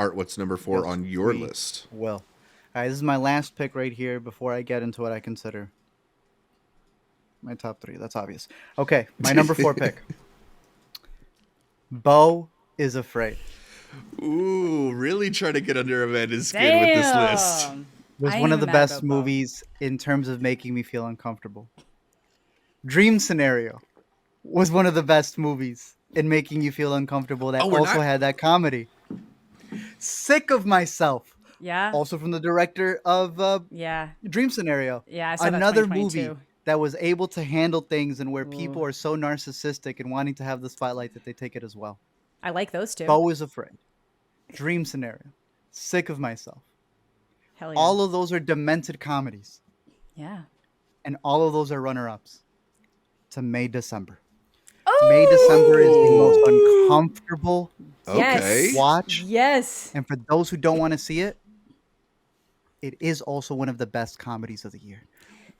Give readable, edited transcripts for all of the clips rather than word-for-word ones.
Art, what's number 4 Yes, on your we list? will. All right, this is my last pick right here before I get into what I consider my top 3. That's obvious. Okay, my number 4 pick. Beau is Afraid. Ooh, really trying to get under Amanda's skin with this list. Damn. Was I ain't one of even the mad best about Bo. movies in terms of making me feel uncomfortable. Dream Scenario was one of the best movies in making you feel uncomfortable that Oh, we're also not. had that comedy. Sick of Myself, Yeah. also from the director of Yeah. Dream Scenario. Yeah. I saw that Another movie 2022. that was able to handle things and where Ooh. people are so narcissistic and wanting to have the spotlight that they take it as well. I like those two. Beau is Afraid, Dream Scenario, Sick of Myself. Hell yeah. All of those are demented comedies, Yeah. and all of those are runner-ups to May December. Oh. May December is the most uncomfortable Okay. watch. Yes. And for those who don't want to see it, it is also one of the best comedies of the year.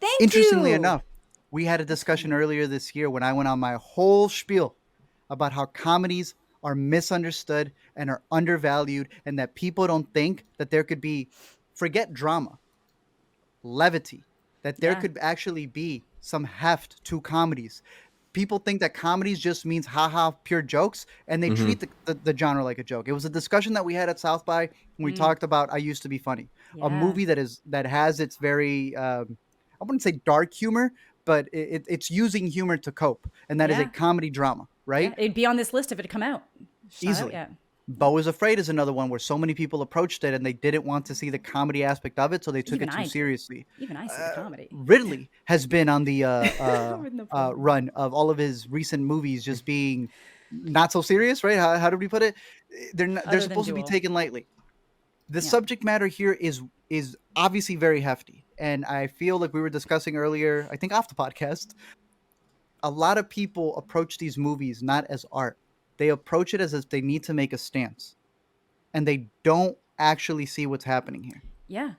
Thank Interestingly you. enough, we had a discussion earlier this year when I went on my whole spiel about how comedies are misunderstood and are undervalued, and that people don't think that there could be, forget drama, levity, that there Yeah. could actually be some heft to comedies. People think that comedies just means haha pure jokes, and they treat the genre like a joke. It was a discussion that we had at South by when we talked about I Used to Be Funny, a Yeah. movie that has its very I wouldn't say dark humor, but it's using humor to cope, and that is a Yeah. comedy drama, right? Yeah. It'd be on this list if it had come out. It's not out Easily. yet. Beau is Afraid is another one where so many people approached it and they didn't want to see the comedy aspect of it, so they took Even it I too did. seriously. Even I see the comedy. Ridley has been on the With no problem. run of all of his recent movies just being not so serious, right? How did we put it? They're Other than supposed to be Duel. taken lightly. The Yeah. subject matter here is obviously very hefty, and I feel like we were discussing earlier, I think off the podcast, a lot of people approach these movies not as art. They approach it as if they need to make a stance, and they don't actually see what's happening here. Yeah.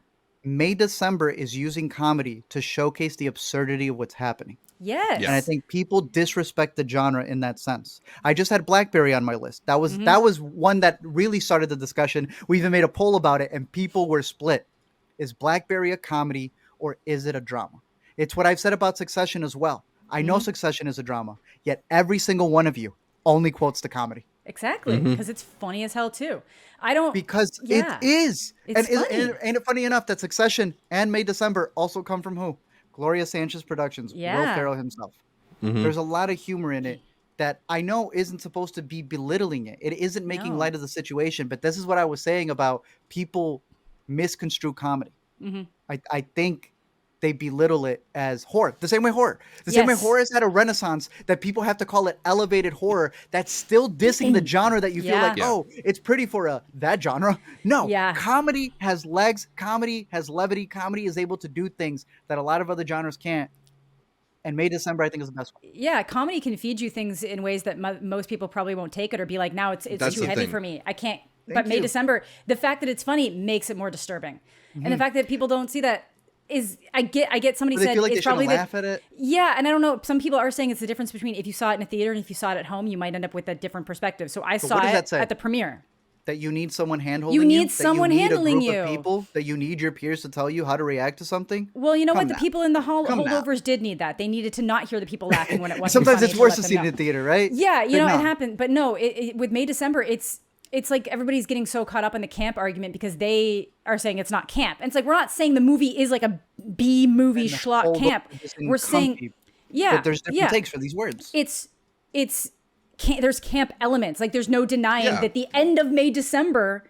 May December is using comedy to showcase the absurdity of what's happening. Yes. And I think people disrespect the genre in that sense. I just had Blackberry on my list. That was one that really started the discussion. We even made a poll about it, and people were split. Is Blackberry a comedy or is it a drama? It's what I've said about Succession as well. I know Succession is a drama, yet every single one of you only quotes the comedy. Exactly. Because it's funny as hell too. I don't. Because Yeah. it is. It's and funny. ain't it funny enough that Succession and May December also come from who? Gloria Sanchez Productions, Will Yeah. Ferrell himself. There's a lot of humor in it that I know isn't supposed to be belittling it. It isn't making No. light of the situation, but this is what I was saying about people misconstrue comedy. I think they belittle it as horror. The same way horror. The same way Yes. horror has had a renaissance that people have to call it elevated horror. That's still dissing the genre that you feel like, Yeah. oh, it's pretty for that genre. No. Yeah. Comedy has legs. Comedy has levity. Comedy is able to do things that a lot of other genres can't. And May December, I think, is the best one. Yeah, comedy can feed you things in ways that most people probably won't take it or be like, now it's That's too the heavy thing. for me. I can't. Thank But May you. December, the fact that it's funny makes it more disturbing, and the fact that people don't see that is I get somebody They said feel like they it's shouldn't probably laugh at it. Yeah, and I don't know. Some people are saying it's the difference between if you saw it in a theater and if you saw it at home, you might end up with a different perspective. So I saw what does it that say? at the premiere. That you need someone handholding You you. need that someone you need handling a group you. Of people, that you need your peers to tell you how to react to something. Well, you know Come what? The now. people in the Come now. holdovers did need that. They needed to not hear the people laughing when it wasn't Sometimes funny it's to worse let to them see it know. in the theater, right? Yeah, you But know, no. it happened. But no, with May December, it's like everybody's getting so caught up in the camp argument because they are saying it's not camp. And it's like, we're not saying the movie is like a B movie The schlock whole camp. book is We're saying, comfy, yeah, but there's different yeah. takes for these words. It's there's camp elements. Like there's no denying Yeah. that the end of May December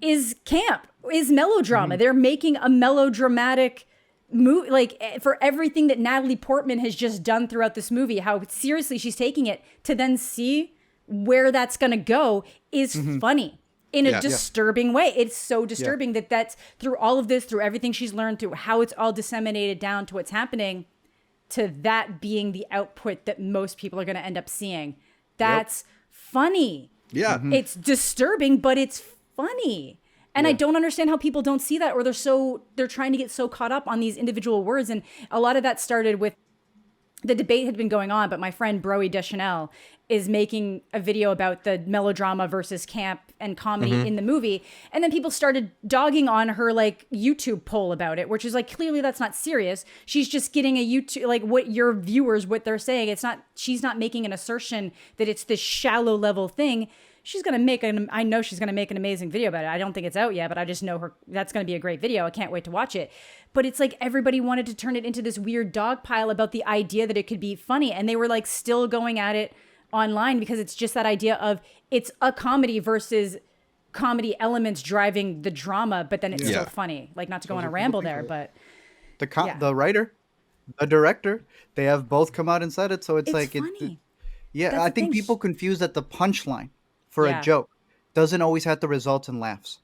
is camp, is melodrama. They're making a melodramatic movie, like for everything that Natalie Portman has just done throughout this movie, how seriously she's taking it, to then see where that's going to go is funny in a Yeah. disturbing way. It's so disturbing that that's through all of this, through everything she's learned, through how it's all disseminated down to what's happening, to that being the output that most people are going to end up seeing. That's funny. Yeah. It's disturbing, but it's funny. And I don't understand how people don't see that, or they're trying to get so caught up on these individual words. And a lot of that started with the debate had been going on, but my friend Broe Deschanel is making a video about the melodrama versus camp and comedy in the movie. And then people started dogging on her like YouTube poll about it, which is like, clearly that's not serious. She's just getting a YouTube, like what your viewers, what they're saying. It's not, she's not making an assertion that it's this shallow level thing. She's going to make I know she's going to make an amazing video about it. I don't think it's out yet, but I just know that's going to be a great video. I can't wait to watch it. But it's like everybody wanted to turn it into this weird dog pile about the idea that it could be funny. And they were like still going at it online because it's just that idea of it's a comedy versus comedy elements driving the drama, but then it's still funny. Like, not to go on a ramble there, but the writer, the director, they have both come out and said it. So it's like, funny. I think people confuse that the punchline for a joke doesn't always have the results in laughs.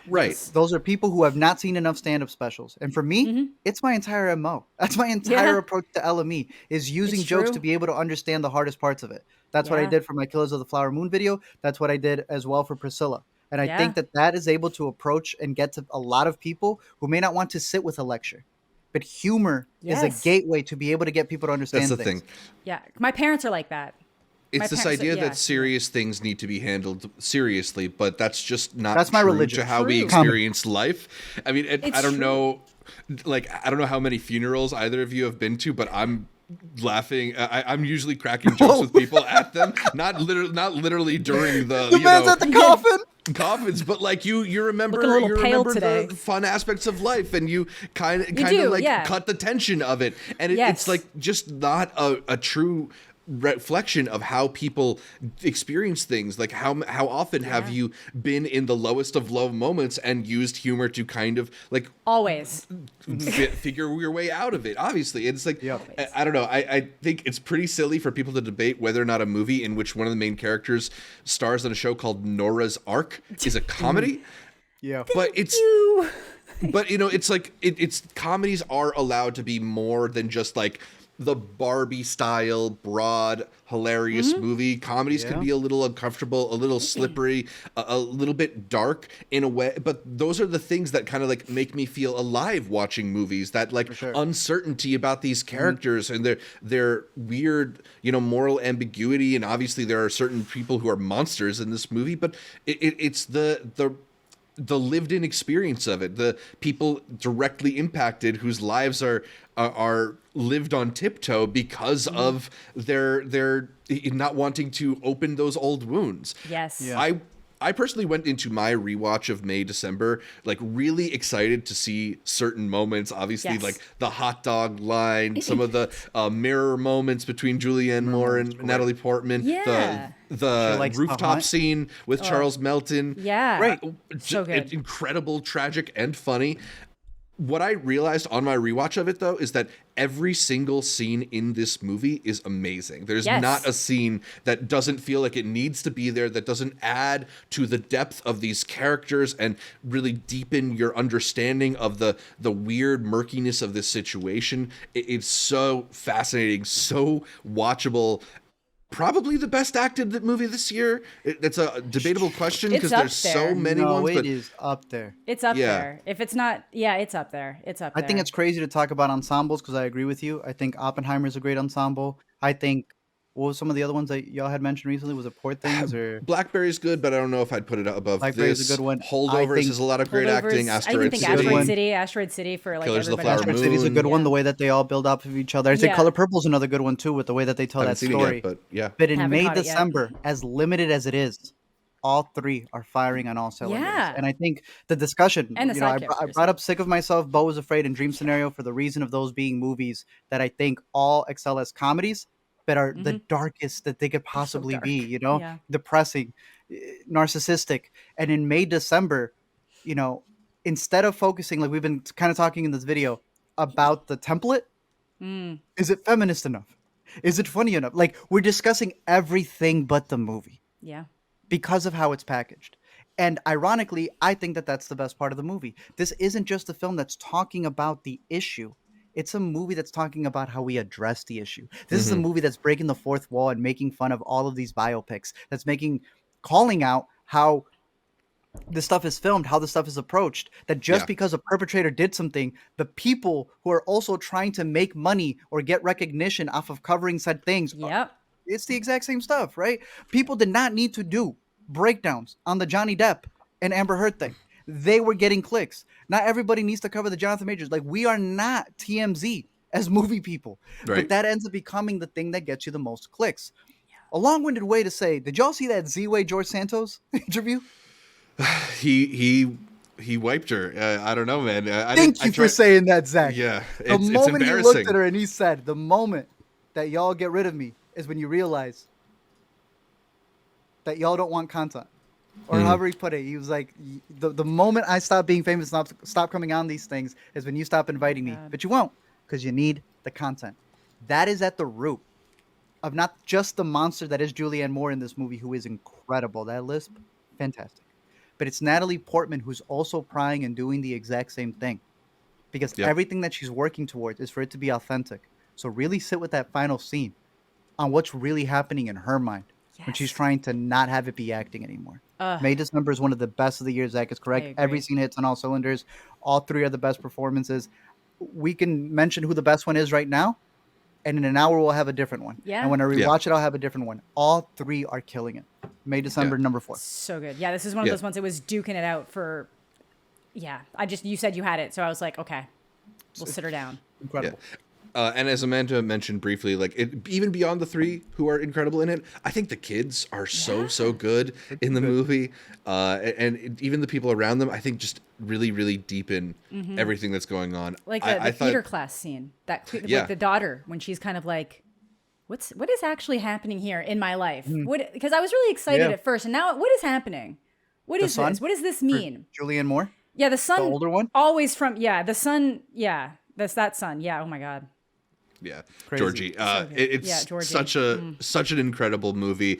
Right. Those are people who have not seen enough stand-up specials. And for me, it's my entire MO. That's my entire approach to LME, is using jokes to be able to understand the hardest parts of it. That's what I did for my Killers of the Flower Moon video. That's what I did as well for Priscilla. And I think that is able to approach and get to a lot of people who may not want to sit with a lecture. But humor is a gateway to be able to get people to understand That's the things. thing. Yeah. My parents are like that. It's this idea that serious things need to be handled seriously, but that's just not my true religion. to how we experience life. I mean, I don't know, like, I don't know how many funerals either of you have been to, but I'm laughing. I'm usually cracking jokes with people at them, not literally during the man's at the coffin. Coffins, but like you remember today. the fun aspects of life, and you kind of like cut the tension of it, and it's like just not a true reflection of how people experience things. Like how often have you been in the lowest of low moments and used humor to kind of like always figure your way out of it? Obviously, it's like I don't know. I think it's pretty silly for people to debate whether or not a movie in which one of the main characters stars on a show called Nora's Ark is a comedy. But it's it's like it's comedies are allowed to be more than just like the Barbie style, broad, hilarious movie. Comedies can be a little uncomfortable, a little slippery, a little bit dark in a way. But those are the things that kind of like make me feel alive watching movies. That like uncertainty about these characters and their weird, moral ambiguity. And obviously there are certain people who are monsters in this movie, but it's the lived-in experience of it, the people directly impacted whose lives are lived on tiptoe because of their not wanting to open those old wounds. Yes. Yeah. I personally went into my rewatch of May, December, like really excited to see certain moments. Obviously, like the hot dog line, some of the mirror moments between Julianne Moore and Natalie Portman, the rooftop scene with Charles Melton. Yeah. Right. So good. Incredible, tragic, and funny. What I realized on my rewatch of it, though, is that every single scene in this movie is amazing. There's not a scene that doesn't feel like it needs to be there, that doesn't add to the depth of these characters and really deepen your understanding of the weird murkiness of this situation. It's so fascinating, so watchable. Probably the best acted movie this year. It's a debatable question because there's so many ones. But it is up there. It's up there. If it's not, it's up there. It's up there. I think it's crazy to talk about ensembles because I agree with you. I think Oppenheimer is a great ensemble. I think, what was some of the other ones that y'all had mentioned recently? Was it Poor Things or Blackberry's good, but I don't know if I'd put it above Blackberry's this. a good one. Holdovers is a lot of great acting. Asteroid City for like Killers of the everybody. Flower Asteroid City is a good one. The way that they all build up of each other. I think Color Purple is another good one too, with the way that they tell that story. But in May, December, as limited as it is, all three are firing on all cylinders. And I think the discussion, and the I brought up Sick of Myself, Beau Was Afraid, and Dream Scenario for the reason of those being movies that I think all excel as comedies, but are the darkest that they could possibly be, depressing, narcissistic. And in May, December, instead of focusing, like we've been kind of talking in this video about the template, is it feminist enough? Is it funny enough? Like, we're discussing everything but the movie. Yeah. Because of how it's packaged. And ironically, I think that that's the best part of the movie. This isn't just a film that's talking about the issue. It's a movie that's talking about how we address the issue. This is a movie that's breaking the fourth wall and making fun of all of these biopics. That's calling out how this stuff is filmed, how this stuff is approached, that just Yeah. because a perpetrator did something, the people who are also trying to make money or get recognition off of covering said things, Yep. it's the exact same stuff, right? People did not need to do breakdowns on the Johnny Depp and Amber Heard thing. They were getting clicks. Not everybody needs to cover the Jonathan Majors. Like, we are not TMZ as movie people. Right. But that ends up becoming the thing that gets you the most clicks. A long-winded way to say, did y'all see that Z-Way George Santos interview? He wiped her. I don't know, man. Thank you for saying that, Zach. Yeah, The it's moment he embarrassing. looked at her and he said, the moment that y'all get rid of me is when you realize that y'all don't want content. Or however he put it, he was like, the moment I stop being famous, stop coming on these things, is when you stop inviting me. But you won't, because you need the content. That is at the root of not just the monster that is Julianne Moore in this movie, who is incredible. That lisp, fantastic. But it's Natalie Portman who's also prying and doing the exact same thing. Because everything that she's working towards is for it to be authentic. So really sit with that final scene on what's really happening in her mind when she's trying to not have it be acting anymore. May December is one of the best of the year. Zach is correct. Every scene hits on all cylinders. All three are the best performances. We can mention who the best one is right now, and in an hour we'll have a different one. Yeah. And when I rewatch it, I'll have a different one. All three are killing it. May December number 4. So good. Yeah, this is one of those ones. It was duking it out for. Yeah, you said you had it, so I was like, okay, we'll sit her down. Incredible. Yeah. And as Amanda mentioned briefly, like even beyond the 3 who are incredible in it, I think the kids are so good in the movie, and even the people around them, I think just really deepen everything that's going on. Like I the theater class scene, like the daughter when she's kind of like, what is actually happening here in my life? Because I was really excited at first, and now what is happening? What is this? What does this mean? Julianne Moore? Yeah, the son, the older one, always from the son. Yeah, that's that son. Yeah. Oh my God. Yeah, Crazy. Georgie. So It's Georgie. such an incredible movie.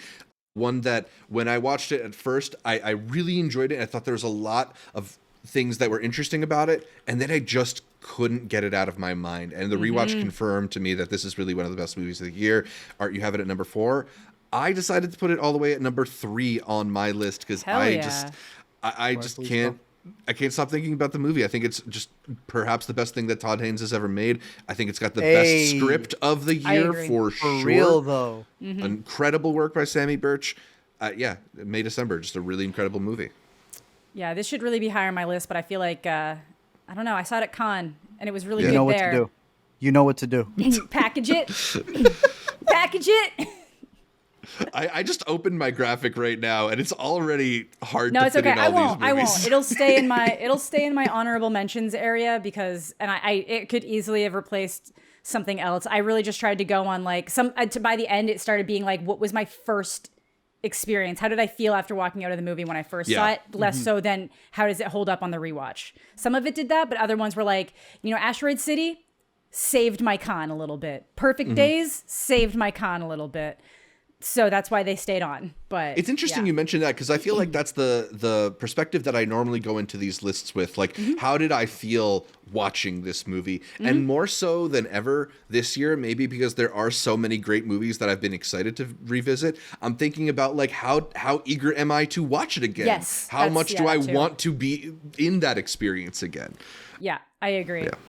One that when I watched it at first, I really enjoyed it. I thought there was a lot of things that were interesting about it, and then I just couldn't get it out of my mind. And the rewatch confirmed to me that this is really one of the best movies of the year. Art, you have it at number 4. I decided to put it all the way at number 3 on my list because I just can't. I can't stop thinking about the movie. I think it's just perhaps the best thing that Todd Haynes has ever made. I think it's got the best script of the year for sure. For real, though. Incredible work by Sammy Birch. May December, just a really incredible movie. Yeah, this should really be higher on my list, but I feel like, I don't know. I saw it at Cannes, and it was really good You know what there. to do. You know what to do. Package it. Package it. I just opened my graphic right now, and it's already hard to It's fit okay. in all these movies. I won't. It'll stay in my honorable mentions area because, and it could easily have replaced something else. I really just tried to go on like by the end, it started being like, what was my first experience? How did I feel after walking out of the movie when I first saw it? Less so than how does it hold up on the rewatch? Some of it did that, but other ones were like, Asteroid City saved my con a little bit. Perfect Days saved my con a little bit. So that's why they stayed on. But it's interesting you mentioned that because I feel like that's the perspective that I normally go into these lists with. Like, how did I feel watching this movie? And more so than ever this year, maybe because there are so many great movies that I've been excited to revisit, I'm thinking about like how eager am I to watch it again? Yes, how much do I too. want to be in that experience again? Yeah, I agree. Yeah.